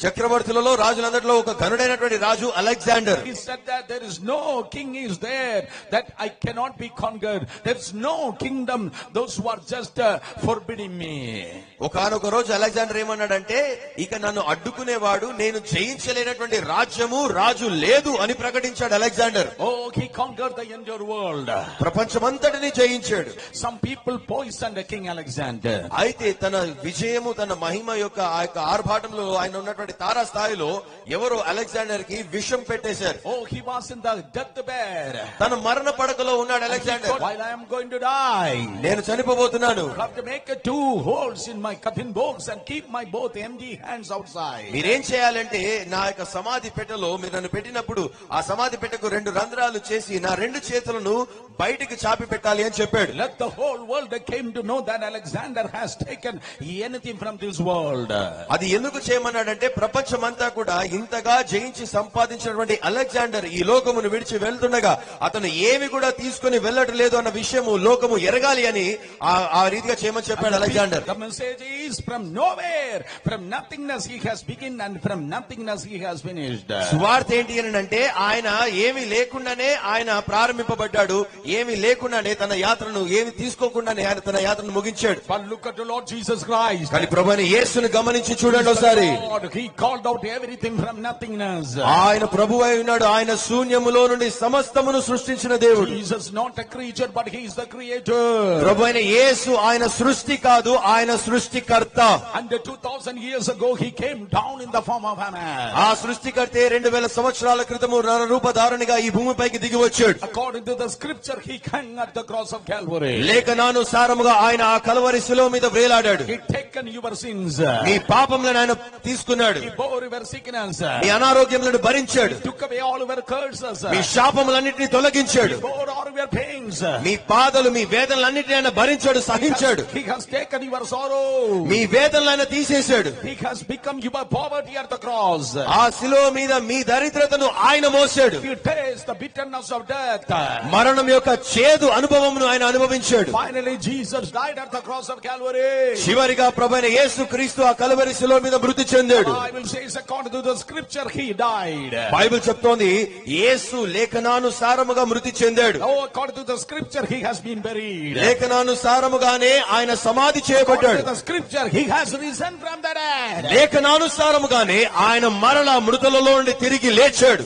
చక్రవర్తులలో రాజులందరిలో ఒక ఘనుడైనటువంటి రాజు Alexander. He said that there is no king is there that I cannot be conquered. There is no kingdom those who are just forbidding me. ఒకానొక రోజు Alexander ఏమన్నాడంటే, ఇక నన్ను అడ్డుకునేవాడు, నేను జయించలేనటువంటి రాజ్యము రాజు లేదు అని ప్రకటించాడు Alexander. Oh, he conquered the entire world. ప్రపంచమంతటిని జయించాడు. Some people poisoned King Alexander. అయితే తన విజయము, తన మహిమ యొక్క ఆ యొక్క ఆర్భాటంలో ఆయన ఉన్నటువంటి తారా స్థాయిలో ఎవరో అలెగ్జాండర్ కి విషం పెట్టేశారు. Oh, he was in the deathbed. తన మరణ పడకలో ఉన్నాడు Alexander. While I am going to die, నేను చనిపోబోతున్నాను. I have to make 2 holes in my coffin box and keep my both empty hands outside. మీరేం చేయాలంటే, నా యొక్క సమాధి పెట్టెలో మీరు నన్ను పెట్టినప్పుడు ఆ సమాధి పెట్టెకు 2 రంధ్రాలు చేసి నా 2 చేతులను బయటికి చాపి పెట్టాలి అని చెప్పాడు. Let the whole world came to know that Alexander has taken anything from this world. అది ఎందుకు చేయమన్నాడంటే, ప్రపంచమంతా కూడా ఇంతగా జయించి సంపాదించినటువంటి అలెగ్జాండర్ ఈ లోకమును విడిచి వెళ్తుండగా అతను ఏమి కూడా తీసుకుని వెళ్ళటం లేదు అన్న విషయము లోకము ఎరగాలి అని ఆ రీతిగా చేయమని చెప్పాడు Alexander. The message is from nowhere, from nothingness he has begun and from nothingness he has finished. సువార్త ఏంటి అని అంటే, ఆయన ఏమి లేకుండానే ఆయన ప్రారంభింపబడ్డాడు, ఏమి లేకుండానే తన యాత్రను, ఏమి తీసుకోకుండానే ఆయన తన యాత్రను ముగించాడు. But look at the Lord Jesus Christ. కానీ ప్రభువైన యేసును గమనించి చూడండి ఒకసారి. He called out everything from nothingness. ఆయన ప్రభువై ఉన్నాడు. ఆయన శూన్యములో నుండి సమస్తమును సృష్టించిన దేవుడు. Jesus not a creature but he is the creator. ప్రభువైన యేసు ఆయన సృష్టి కాదు, ఆయన సృష్టికర్త. And 2000 years ago he came down in the form of a man. ఆ సృష్టికర్తే 2000 సంవత్సరాల క్రితము నరరూపధారణిగా ఈ భూమిపైకి దిగి వచ్చాడు. According to the scripture he hung at the cross of Calvary. లేఖనానుసారముగా ఆయన ఆ కల్వరి శిలువ మీద వేలాడాడు. He taken your sins. మీ పాపములను ఆయన తీసుకున్నాడు. He bore your sickness. మీ అనారోగ్యములను భరించాడు. He took away all your curses. Me శాపములన్నిటిని తొలగించాడు. He bore all your pains. మీ బాధలు, మీ వేదనలన్నిటిని ఆయన భరించాడు, సహించాడు. He has taken your sorrow. మీ వేదనలు ఆయన తీసేశాడు. He has become your poverty at the cross. ఆ శిలువ మీద మీ దరిద్రతను ఆయన మోసాడు. He tasted the bitterness of death. మరణం యొక్క చేదు అనుభవమును ఆయన అనుభవించాడు. Finally Jesus died at the cross of Calvary. చివరిగా ప్రభువైన యేసు క్రీస్తు ఆ కల్వరి శిలువ మీద మృతి చెందాడు. The Bible says according to the scripture he died. Bible చెప్తోంది యేసు లేఖనానుసారముగా మృతి చెందాడు. Oh, according to the scripture he has been buried. లేఖనానుసారముగానే ఆయన సమాధి చేయబడ్డాడు. According to the scripture he has risen from the dead. లేఖనానుసారముగానే ఆయన మరలా మృతులలో నుండి తిరిగి లేచాడు.